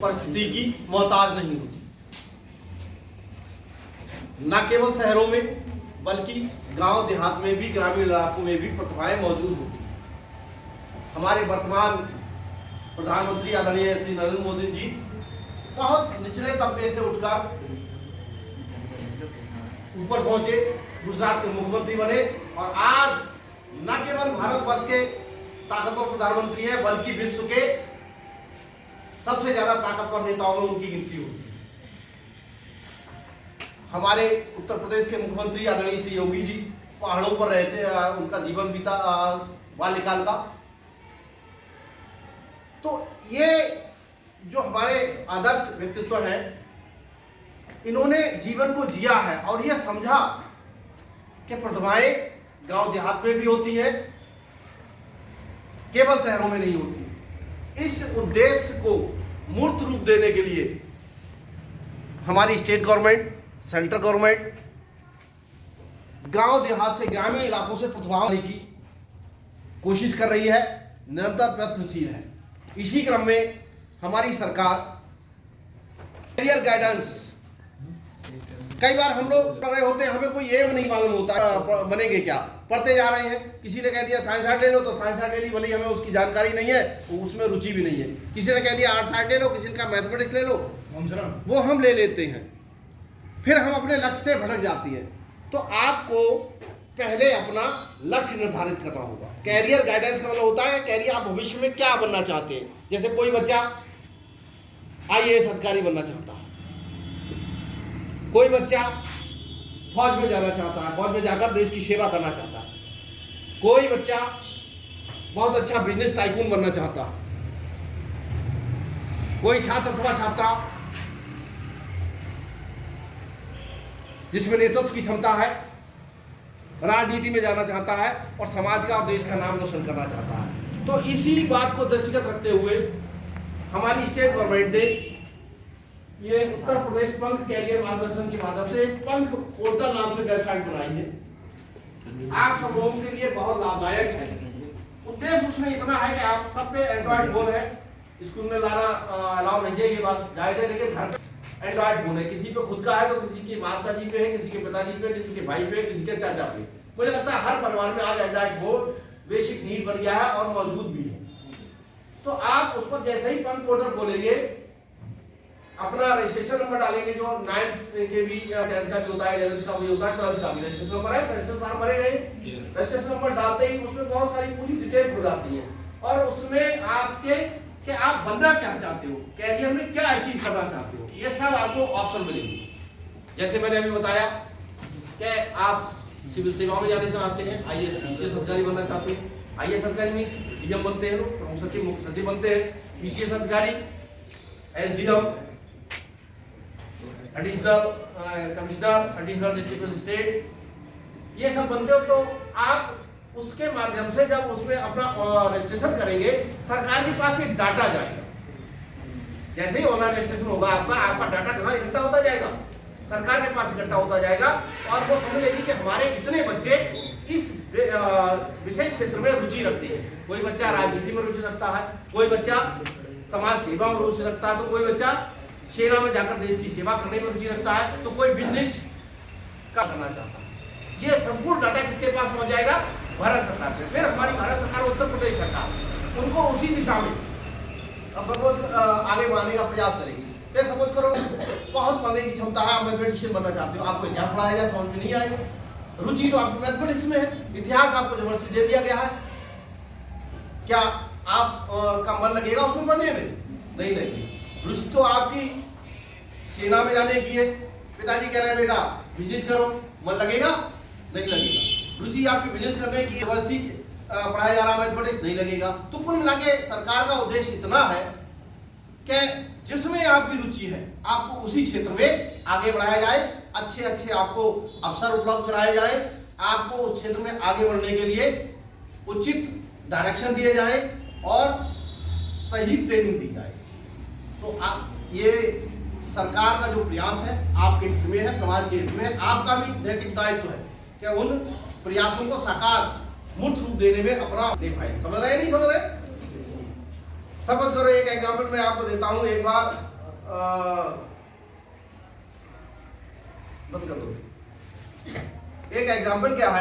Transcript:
परिस्थिति की मोहताज नहीं होती। न केवल शहरों में बल्कि गांव देहात में भी, ग्रामीण इलाकों में भी प्रतिभाएं मौजूद होती हैं। हमारे वर्तमान प्रधानमंत्री आदरणीय श्री नरेंद्र मोदी जी बहुत निचले तबके से उठकर ऊपर पहुंचे, गुजरात के मुख्यमंत्री बने और आज न केवल भारतवर्ष के ताकतवर प्रधानमंत्री हैं बल्कि विश्व के सबसे ज्यादा ताकतवर नेताओं में उनकी गिनती होती है। हमारे उत्तर प्रदेश के मुख्यमंत्री आदरणीय श्री योगी जी पहाड़ों पर रहते, उनका जीवन बीता बाल्यकाल का। तो ये जो हमारे आदर्श व्यक्तित्व हैं, इन्होंने जीवन को जिया है और यह समझा कि प्रतिभाएं गांव देहात में भी होती हैं, केवल शहरों में नहीं होती। इस उद्देश्य को मूर्त रूप देने के लिए हमारी स्टेट गवर्नमेंट, सेंट्रल गवर्नमेंट गांव देहात से, ग्रामीण इलाकों से प्रतिभाओं की कोशिश कर रही है, निरंतर प्रयत्नशील है। इसी क्रम में हमारी सरकार करियर गाइडेंस, कई बार हम लोग कर रहे होते हैं, हमें कोई एम नहीं मालूम होता बनेंगे क्या, पढ़ते जा रहे हैं। किसी ने कह दिया साइंस आर्ट ले लो तो साइंस आर्ट ले ली, भले हमें उसकी जानकारी नहीं है, उसमें रुचि भी नहीं है। किसी ने कह दिया आर्ट्स आर्ट ले लो, किसी ने कहा मैथमेटिक्स ले लो, वो हम ले लेते हैं, फिर हम अपने लक्ष्य से भटक जाती है। तो आपको पहले अपना लक्ष्य निर्धारित करना होगा। कैरियर गाइडेंस का मतलब होता है कैरियर, आप भविष्य में क्या बनना चाहते हैं। जैसे कोई बच्चा IAS अधिकारी बनना चाहता है, कोई बच्चा फौज में जाना चाहता है, फौज में जाकर देश की सेवा करना चाहता है, कोई बच्चा बहुत अच्छा बिजनेस टाइकून बनना चाहता है, कोई छात्र अथवा छात्रा जिसमें नेतृत्व की क्षमता है, राजनीति में जाना चाहता है और समाज का और देश का नाम रोशन करना चाहता है। तो इसी बात को दृष्टिगत रखते हुए हमारी स्टेट गवर्नमेंट ने ये उत्तर प्रदेश पंख कैरियर मार्गदर्शन के माध्यम से पंख पोर्टल नाम से वेबसाइट बनाई है। आप सब लोगों के लिए बहुत लाभदायक है। उद्देश्य उसमें इतना है कि आप सब पे एंड्रॉइड फोन है, स्कूल में लाना अलाउ नहीं है, ये बात जायज है, लेकिन घर पे एंड्रॉइड फोन है। किसी पे खुद का है तो किसी की माता जी पे है, किसी के पिताजी पे, किसी के भाई पे, किसी के चाचा पे। मुझे लगता है हर परिवार में आज एंड्रॉइड फोन बेसिक नीड बन गया है और मौजूद भी है। तो आप उस पर जैसे ही पंख पोर्टल खोलेंगे, अपना रजिस्ट्रेशन नंबर डालेंगे, जो 9th के भी 10th का भी होता है, 11th का भी होता है, 12th का भी रजिस्ट्रेशन नंबर है, रजिस्ट्रेशन फॉर्म भरे गए। रजिस्ट्रेशन नंबर डालते ही उसमें बहुत सारी पूरी डिटेल खुल जाती है और उसमें आपके कि आप बनना क्या चाहते हो, कैरियर में क्या अचीव करना चाहते हो, ये सब आपको ऑप्शन मिलेंगे। जैसे मैंने अभी बताया कि आप सिविल सेवाओं में जाना चाहते हैं, IAS PCS अधिकारी बनना चाहते हैं। IAS अधिकारी मीन्स DM बनते हैं लोग, प्रमुख सचिव, मुख्य सचिव बनते हैं। PCS अधिकारी SDM, additional commissioner, additional district magistrate, ये सब बनते हो। तो आप उसके माध्यम से जब उसमें अपना रजिस्ट्रेशन करेंगे, सरकार के पास एक डाटा जाएगा। जैसे ही ऑनलाइन रजिस्ट्रेशन होगा आपका डाटा कहाँ इकट्ठा होता जाएगा, सरकार के पास इकट्ठा होता जाएगा और वो समझ लेगी कि हमारे इतने बच्चे इस विशेष क्षेत्र में रुचि रखते हैं। कोई बच्चा राजनीति में रुचि रखता है, कोई बच्चा समाज सेवा में रुचि रखता है, तो कोई बच्चा सेना में जाकर देश की सेवा करने में रुचि रखता है, तो कोई बिजनेस का करना चाहता है। ये संपूर्ण डाटा किसके पास पहुंच जाएगा, भारत सरकार पे। फिर हमारी भारत सरकार, उत्तर प्रदेश सरकार उनको उसी दिशा में आगे बढ़ाने का प्रयास करेगी। फिर सपोज करो बहुत पढ़ने की क्षमता है, आप मैथमेटिशियन बनना चाहते हो, आपको इतिहास पढ़ाया जाए, समझ में नहीं आएगा, रुचि तो आपको मैथमेटिक्स में है, इतिहास आपको जबरदस्ती दे दिया गया है, क्या आप का मन लगेगा उसमें पढ़ने में? नहीं लगेगा। रुचि तो आपकी सेना में जाने की है, पिताजी कह रहे हैं बेटा बिजनेस करो, मन लगेगा? नहीं लगेगा। रुचि आपकी बिजनेस करने की, यूनिवर्सिटी पढ़ाया जा रहा मैथमेटिक्स, नहीं लगेगा। तो कुल मिला के सरकार का उद्देश्य इतना है कि जिसमें आपकी रुचि है आपको उसी क्षेत्र में आगे बढ़ाया जाए, अच्छे अच्छे आपको अवसर उपलब्ध कराए जाए, आपको उस क्षेत्र में आगे बढ़ने के लिए उचित डायरेक्शन दिए जाए और सही ट्रेनिंग दी जाए। तो ये सरकार का जो प्रयास है आपके हित में है, समाज के हित में है। आपका भी नैतिक दायित्व है कि उन प्रयासों को साकार मूर्त रूप देने में अपना निभाएं। समझ रहे नहीं समझ रहे? सपोज करो एक एग्जाम्पल मैं आपको देता हूँ। एक बार बंद कर दो। एक एग्जाम्पल क्या है